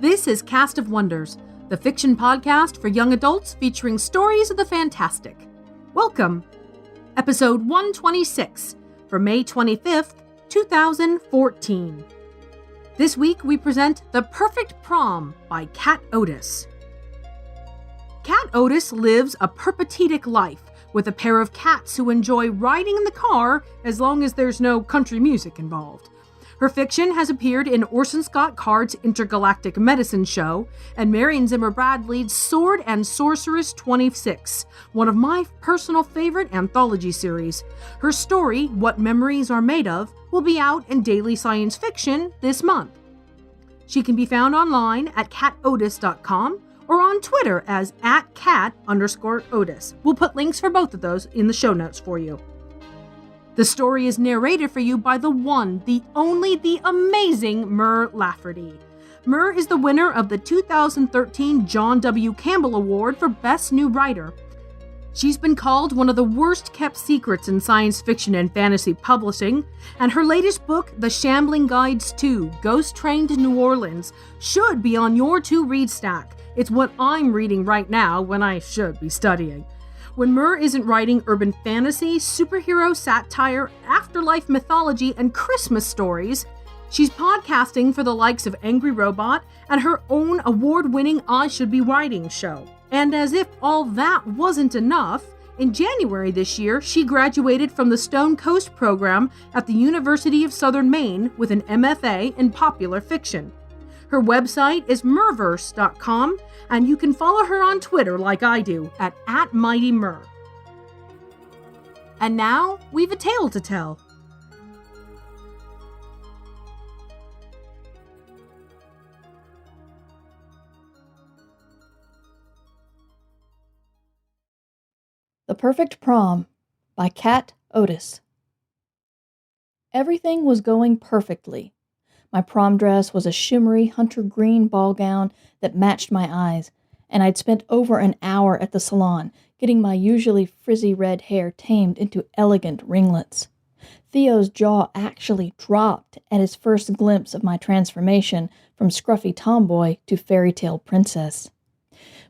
This is Cast of Wonders, the fiction podcast for young adults featuring stories of the fantastic. Welcome! Episode 126 for May 25th, 2014. This week we present The Perfect Prom by Kat Otis. Kat Otis lives a peripatetic life with a pair of cats who enjoy riding in the car as long as there's no country music involved. Her fiction has appeared in Orson Scott Card's Intergalactic Medicine Show and Marion Zimmer Bradley's Sword and Sorceress 26, one of my personal favorite anthology series. Her story, What Memories Are Made Of, will be out in Daily Science Fiction this month. She can be found online at catotis.com or on Twitter as @cat_Otis. We'll put links for both of those in the show notes for you. The story is narrated for you by the one, the only, the amazing Mur Lafferty. Mur is the winner of the 2013 John W. Campbell Award for Best New Writer. She's been called one of the worst-kept secrets in science fiction and fantasy publishing, and her latest book, The Shambling Guides 2, Ghost Train to New Orleans, should be on your to-read stack. It's what I'm reading right now when I should be studying. When Mur isn't writing urban fantasy, superhero satire, afterlife mythology, and Christmas stories, she's podcasting for the likes of Angry Robot and her own award-winning I Should Be Writing show. And as if all that wasn't enough, in January this year, she graduated from the Stone Coast program at the University of Southern Maine with an MFA in popular fiction. Her website is murverse.com, and you can follow her on Twitter like I do at @MightyMur. And now, we've a tale to tell. The Perfect Prom by Kat Otis. Everything was going perfectly. My prom dress was a shimmery hunter green ball gown that matched my eyes, and I'd spent over an hour at the salon getting my usually frizzy red hair tamed into elegant ringlets. Theo's jaw actually dropped at his first glimpse of my transformation from scruffy tomboy to fairy tale princess.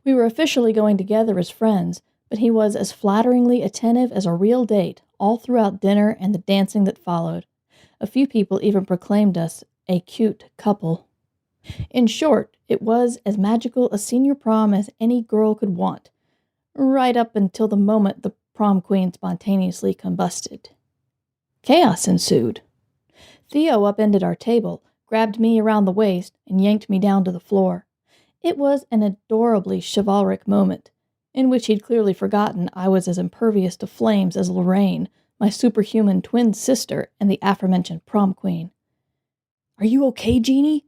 We were officially going together as friends, but he was as flatteringly attentive as a real date all throughout dinner and the dancing that followed. A few people even proclaimed us a cute couple. In short, it was as magical a senior prom as any girl could want, right up until the moment the prom queen spontaneously combusted. Chaos ensued. Theo upended our table, grabbed me around the waist, and yanked me down to the floor. It was an adorably chivalric moment, in which he'd clearly forgotten I was as impervious to flames as Lorraine, my superhuman twin sister and the aforementioned prom queen. "Are you okay, Jeannie?"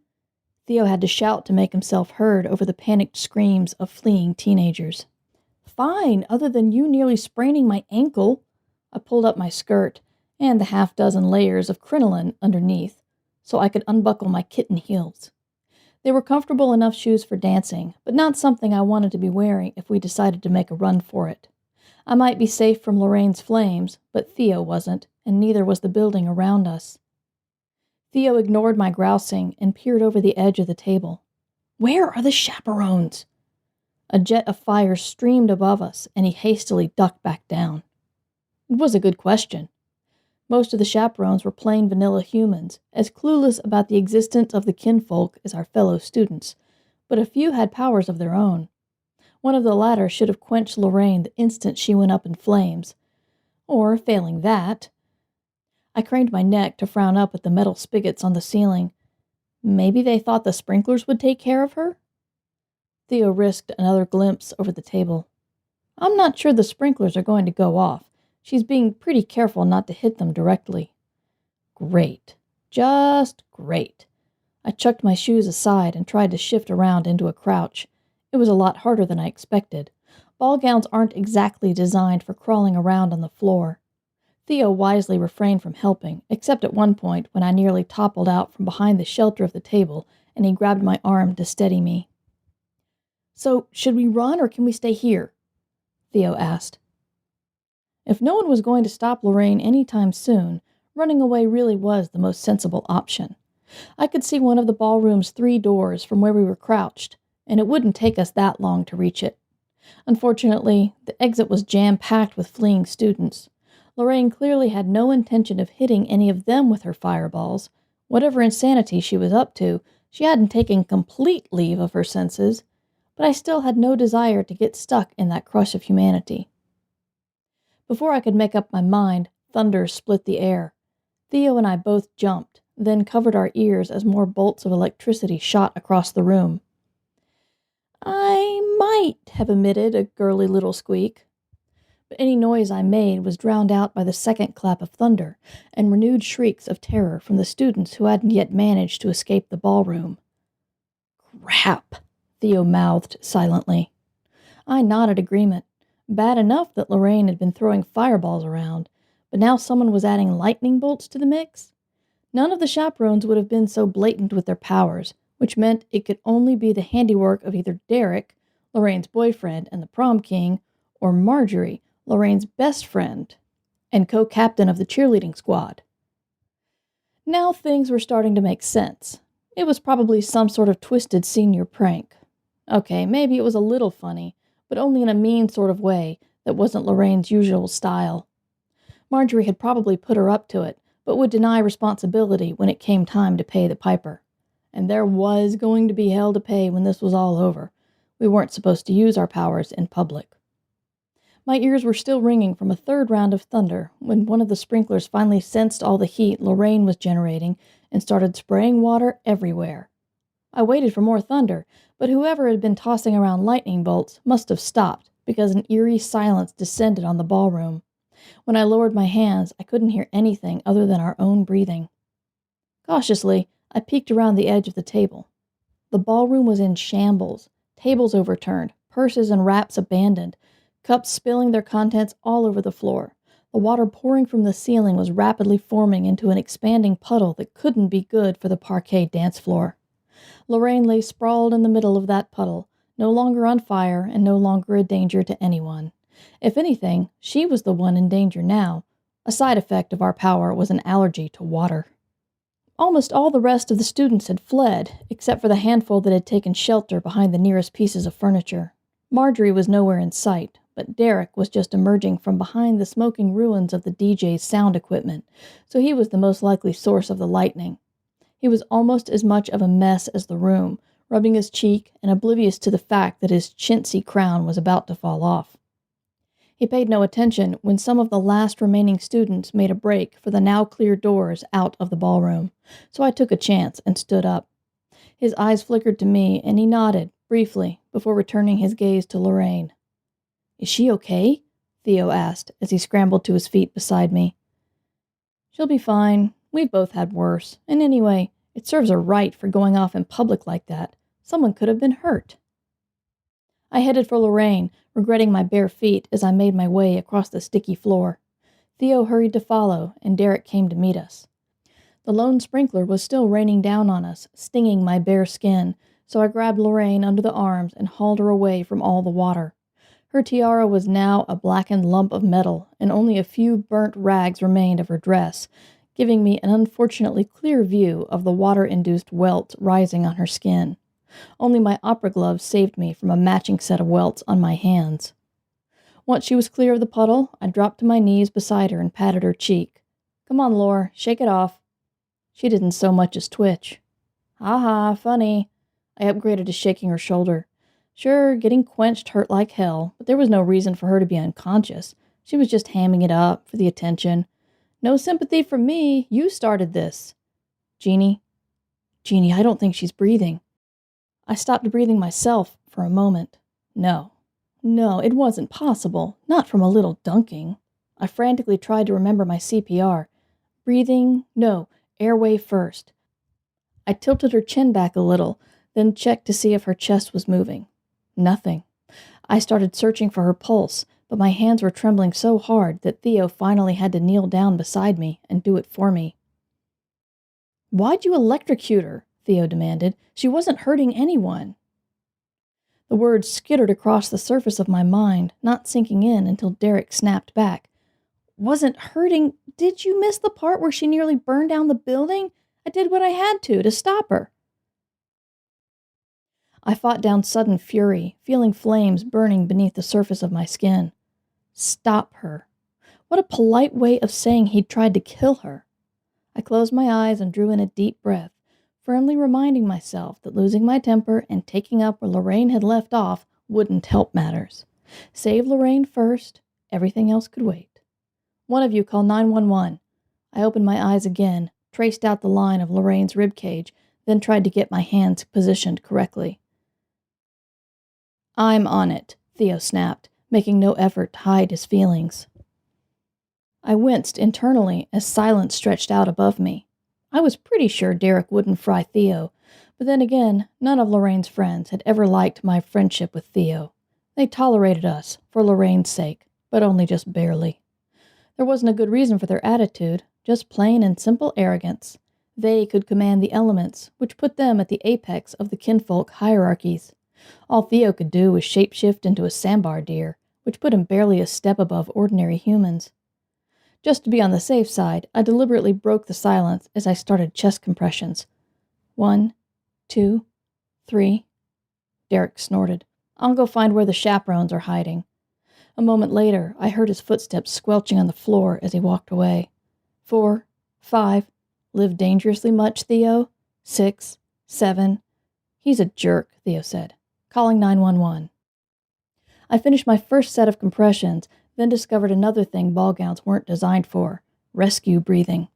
Theo had to shout to make himself heard over the panicked screams of fleeing teenagers. "Fine, other than you nearly spraining my ankle." I pulled up my skirt and the half-dozen layers of crinoline underneath so I could unbuckle my kitten heels. They were comfortable enough shoes for dancing, but not something I wanted to be wearing if we decided to make a run for it. I might be safe from Lorraine's flames, but Theo wasn't, and neither was the building around us. Theo ignored my grousing and peered over the edge of the table. "Where are the chaperones?" A jet of fire streamed above us, and he hastily ducked back down. It was a good question. Most of the chaperones were plain vanilla humans, as clueless about the existence of the kinfolk as our fellow students, but a few had powers of their own. One of the latter should have quenched Lorraine the instant she went up in flames. Or, failing that, I craned my neck to frown up at the metal spigots on the ceiling. Maybe they thought the sprinklers would take care of her? Theo risked another glimpse over the table. "I'm not sure the sprinklers are going to go off. She's being pretty careful not to hit them directly." Great. Just great. I chucked my shoes aside and tried to shift around into a crouch. It was a lot harder than I expected. Ball gowns aren't exactly designed for crawling around on the floor. Theo wisely refrained from helping, except at one point when I nearly toppled out from behind the shelter of the table, and he grabbed my arm to steady me. "So, should we run or can we stay here?" Theo asked. If no one was going to stop Lorraine any time soon, running away really was the most sensible option. I could see one of the ballroom's 3 doors from where we were crouched, and it wouldn't take us that long to reach it. Unfortunately, the exit was jam-packed with fleeing students. Lorraine clearly had no intention of hitting any of them with her fireballs. Whatever insanity she was up to, she hadn't taken complete leave of her senses, but I still had no desire to get stuck in that crush of humanity. Before I could make up my mind, thunder split the air. Theo and I both jumped, then covered our ears as more bolts of electricity shot across the room. I might have emitted a girly little squeak, but any noise I made was drowned out by the second clap of thunder and renewed shrieks of terror from the students who hadn't yet managed to escape the ballroom. "Crap," Theo mouthed silently. I nodded agreement. Bad enough that Lorraine had been throwing fireballs around, but now someone was adding lightning bolts to the mix? None of the chaperones would have been so blatant with their powers, which meant it could only be the handiwork of either Derek, Lorraine's boyfriend and the prom king, or Marjorie, Lorraine's best friend and co-captain of the cheerleading squad. Now things were starting to make sense. It was probably some sort of twisted senior prank. Okay, maybe it was a little funny, but only in a mean sort of way that wasn't Lorraine's usual style. Marjorie had probably put her up to it, but would deny responsibility when it came time to pay the piper. And there was going to be hell to pay when this was all over. We weren't supposed to use our powers in public. My ears were still ringing from a third round of thunder when one of the sprinklers finally sensed all the heat Lorraine was generating and started spraying water everywhere. I waited for more thunder, but whoever had been tossing around lightning bolts must have stopped because an eerie silence descended on the ballroom. When I lowered my hands, I couldn't hear anything other than our own breathing. Cautiously, I peeked around the edge of the table. The ballroom was in shambles, tables overturned, purses and wraps abandoned, cups spilling their contents all over the floor. The water pouring from the ceiling was rapidly forming into an expanding puddle that couldn't be good for the parquet dance floor. Lorraine lay sprawled in the middle of that puddle, no longer on fire and no longer a danger to anyone. If anything, she was the one in danger now. A side effect of our power was an allergy to water. Almost all the rest of the students had fled, except for the handful that had taken shelter behind the nearest pieces of furniture. Marjorie was nowhere in sight, but Derek was just emerging from behind the smoking ruins of the DJ's sound equipment, so he was the most likely source of the lightning. He was almost as much of a mess as the room, rubbing his cheek and oblivious to the fact that his chintzy crown was about to fall off. He paid no attention when some of the last remaining students made a break for the now clear doors out of the ballroom, so I took a chance and stood up. His eyes flickered to me, and he nodded, briefly, before returning his gaze to Lorraine. "Is she okay?" Theo asked as he scrambled to his feet beside me. "She'll be fine. We've both had worse. And anyway, it serves her right for going off in public like that. Someone could have been hurt." I headed for Lorraine, regretting my bare feet as I made my way across the sticky floor. Theo hurried to follow, and Derek came to meet us. The lone sprinkler was still raining down on us, stinging my bare skin, so I grabbed Lorraine under the arms and hauled her away from all the water. Her tiara was now a blackened lump of metal, and only a few burnt rags remained of her dress, giving me an unfortunately clear view of the water-induced welts rising on her skin. Only my opera gloves saved me from a matching set of welts on my hands. Once she was clear of the puddle, I dropped to my knees beside her and patted her cheek. "Come on, Lore, shake it off." She didn't so much as twitch. "Ha, funny." I upgraded to shaking her shoulder. Sure, getting quenched hurt like hell, but there was no reason for her to be unconscious. She was just hamming it up for the attention. "No sympathy from me. You started this." Jeannie, I don't think she's breathing." I stopped breathing myself for a moment. No, it wasn't possible. Not from a little dunking. I frantically tried to remember my CPR. Breathing? No, airway first. I tilted her chin back a little, then checked to see if her chest was moving. Nothing. I started searching for her pulse, but my hands were trembling so hard that Theo finally had to kneel down beside me and do it for me. "Why'd you electrocute her?" Theo demanded. "She wasn't hurting anyone." The words skittered across the surface of my mind, not sinking in until Derek snapped back. "Wasn't hurting? Did you miss the part where she nearly burned down the building? I did what I had to stop her. I fought down sudden fury, feeling flames burning beneath the surface of my skin. Stop her. What a polite way of saying he'd tried to kill her. I closed my eyes and drew in a deep breath, firmly reminding myself that losing my temper and taking up where Lorraine had left off wouldn't help matters. Save Lorraine first, everything else could wait. One of you call 911. I opened my eyes again, traced out the line of Lorraine's ribcage, then tried to get my hands positioned correctly. I'm on it, Theo snapped, making no effort to hide his feelings. I winced internally as silence stretched out above me. I was pretty sure Derek wouldn't fry Theo, but then again, none of Lorraine's friends had ever liked my friendship with Theo. They tolerated us, for Lorraine's sake, but only just barely. There wasn't a good reason for their attitude, just plain and simple arrogance. They could command the elements, which put them at the apex of the kinfolk hierarchies. All Theo could do was shapeshift into a sambar deer, which put him barely a step above ordinary humans. Just to be on the safe side, I deliberately broke the silence as I started chest compressions. 1, 2, 3. Derek snorted. I'll go find where the chaperones are hiding. A moment later, I heard his footsteps squelching on the floor as he walked away. 4, 5. Live dangerously much, Theo? 6, 7. He's a jerk, Theo said. Calling 911. I finished my first set of compressions, then discovered another thing ball gowns weren't designed for: rescue breathing.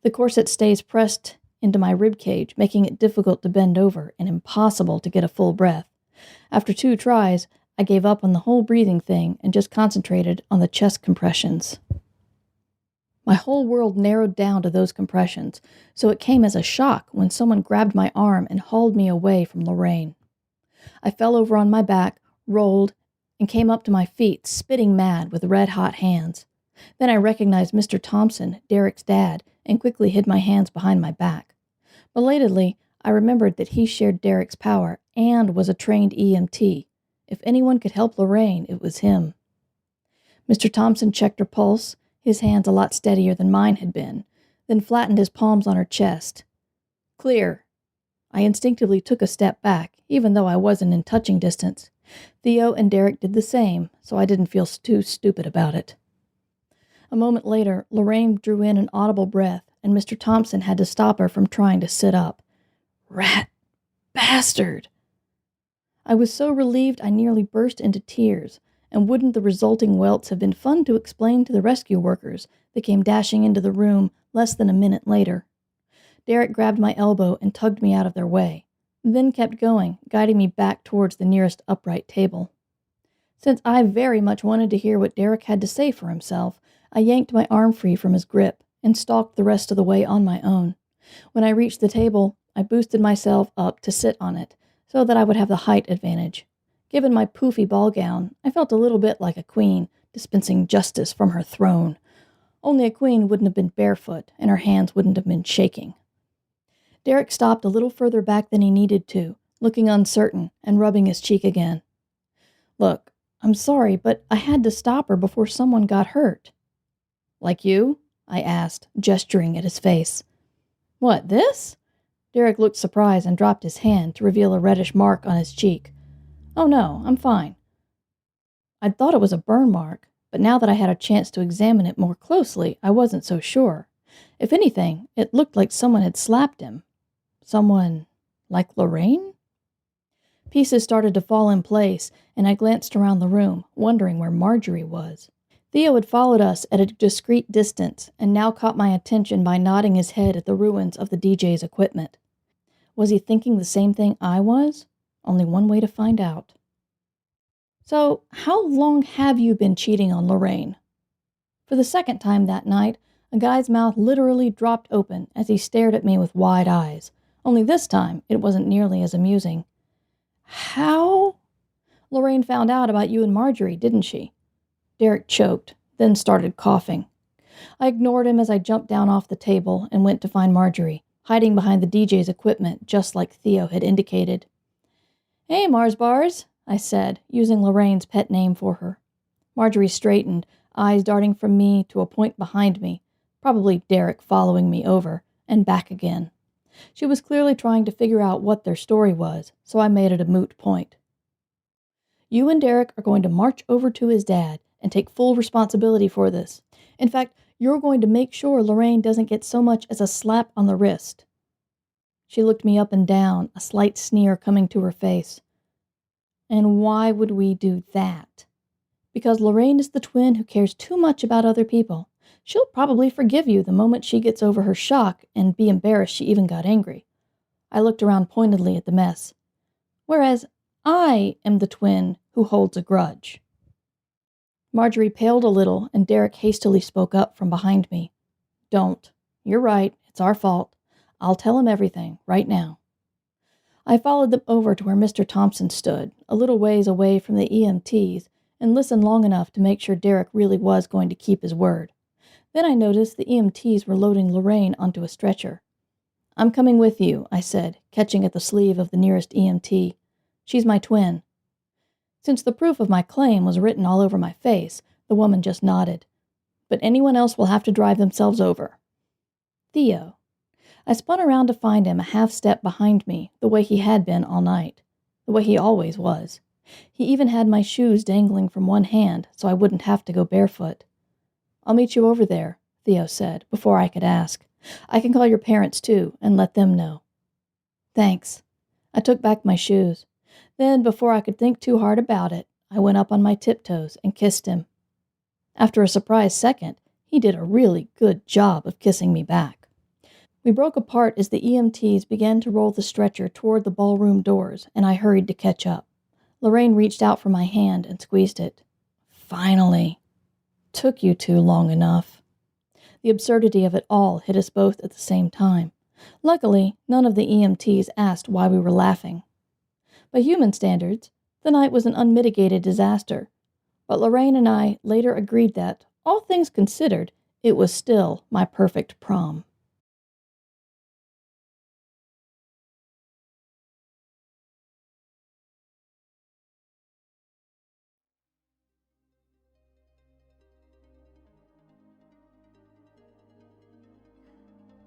The corset stays pressed into my ribcage, making it difficult to bend over and impossible to get a full breath. After 2 tries, I gave up on the whole breathing thing and just concentrated on the chest compressions. My whole world narrowed down to those compressions, so it came as a shock when someone grabbed my arm and hauled me away from Lorraine. I fell over on my back, rolled, and came up to my feet, spitting mad with red-hot hands. Then I recognized Mr. Thompson, Derek's dad, and quickly hid my hands behind my back. Belatedly, I remembered that he shared Derek's power and was a trained EMT. If anyone could help Lorraine, it was him. Mr. Thompson checked her pulse, his hands a lot steadier than mine had been, then flattened his palms on her chest. Clear. I instinctively took a step back, even though I wasn't in touching distance. Theo and Derek did the same, so I didn't feel too stupid about it. A moment later, Lorraine drew in an audible breath, and Mr. Thompson had to stop her from trying to sit up. Rat bastard! I was so relieved I nearly burst into tears, and wouldn't the resulting welts have been fun to explain to the rescue workers that came dashing into the room less than a minute later. Derek grabbed my elbow and tugged me out of their way, then kept going, guiding me back towards the nearest upright table. Since I very much wanted to hear what Derek had to say for himself, I yanked my arm free from his grip and stalked the rest of the way on my own. When I reached the table, I boosted myself up to sit on it, so that I would have the height advantage. Given my poofy ball gown, I felt a little bit like a queen, dispensing justice from her throne. Only a queen wouldn't have been barefoot, and her hands wouldn't have been shaking. Derek stopped a little further back than he needed to, looking uncertain and rubbing his cheek again. Look, I'm sorry, but I had to stop her before someone got hurt. Like you? I asked, gesturing at his face. What, this? Derek looked surprised and dropped his hand to reveal a reddish mark on his cheek. Oh no, I'm fine. I'd thought it was a burn mark, but now that I had a chance to examine it more closely, I wasn't so sure. If anything, it looked like someone had slapped him. Someone like Lorraine? Pieces started to fall in place, and I glanced around the room, wondering where Marjorie was. Theo had followed us at a discreet distance, and now caught my attention by nodding his head at the ruins of the DJ's equipment. Was he thinking the same thing I was? Only one way to find out. So, how long have you been cheating on Lorraine? For the second time that night, a guy's mouth literally dropped open as he stared at me with wide eyes. Only this time, it wasn't nearly as amusing. How? Lorraine found out about you and Marjorie, didn't she? Derek choked, then started coughing. I ignored him as I jumped down off the table and went to find Marjorie, hiding behind the DJ's equipment just like Theo had indicated. Hey, Mars Bars, I said, using Lorraine's pet name for her. Marjorie straightened, eyes darting from me to a point behind me, probably Derek following me over, and back again. She was clearly trying to figure out what their story was, so I made it a moot point. You and Derek are going to march over to his dad and take full responsibility for this. In fact, you're going to make sure Lorraine doesn't get so much as a slap on the wrist. She looked me up and down, a slight sneer coming to her face. And why would we do that? Because Lorraine is the twin who cares too much about other people. She'll probably forgive you the moment she gets over her shock and be embarrassed she even got angry. I looked around pointedly at the mess. Whereas I am the twin who holds a grudge. Marjorie paled a little, and Derek hastily spoke up from behind me. Don't. You're right. It's our fault. I'll tell him everything, right now. I followed them over to where Mr. Thompson stood, a little ways away from the EMTs, and listened long enough to make sure Derek really was going to keep his word. Then I noticed the EMTs were loading Lorraine onto a stretcher. I'm coming with you, I said, catching at the sleeve of the nearest EMT. She's my twin. Since the proof of my claim was written all over my face, the woman just nodded. But anyone else will have to drive themselves over. Theo. I spun around to find him a half-step behind me, the way he had been all night. The way he always was. He even had my shoes dangling from one hand, so I wouldn't have to go barefoot. I'll meet you over there, Theo said, before I could ask. I can call your parents, too, and let them know. Thanks. I took back my shoes. Then, before I could think too hard about it, I went up on my tiptoes and kissed him. After a surprised second, he did a really good job of kissing me back. We broke apart as the EMTs began to roll the stretcher toward the ballroom doors, and I hurried to catch up. Lorraine reached out for my hand and squeezed it. Finally. Took you too long enough. The absurdity of it all hit us both at the same time. Luckily, none of the EMTs asked why we were laughing. By human standards, the night was an unmitigated disaster, but Lorraine and I later agreed that, all things considered, it was still my perfect prom.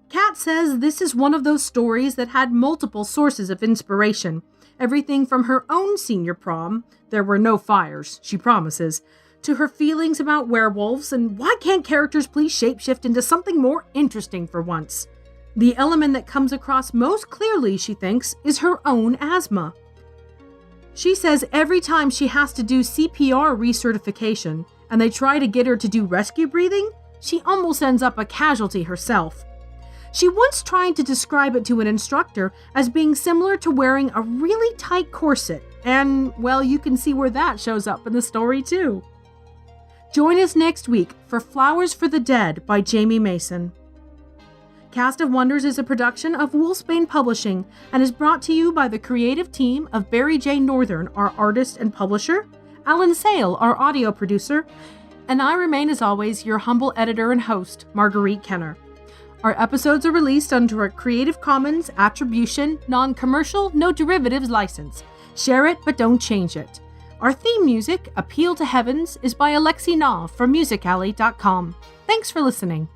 Kat says this is one of those stories that had multiple sources of inspiration. Everything from her own senior prom, there were no fires, she promises, to her feelings about werewolves and why can't characters please shapeshift into something more interesting for once. The element that comes across most clearly, she thinks, is her own asthma. She says every time she has to do CPR recertification and they try to get her to do rescue breathing, she almost ends up a casualty herself. She once tried to describe it to an instructor as being similar to wearing a really tight corset, and, well, you can see where that shows up in the story too. Join us next week for Flowers for the Dead by Jamie Mason. Cast of Wonders is a production of Wolfsbane Publishing and is brought to you by the creative team of Barry J. Northern, our artist and publisher, Alan Sale, our audio producer, and I remain, as always, your humble editor and host, Marguerite Kenner. Our episodes are released under a Creative Commons Attribution, Non-Commercial, No Derivatives license. Share it, but don't change it. Our theme music, Appeal to Heavens, is by Alexi Knopf from musicalley.com. Thanks for listening.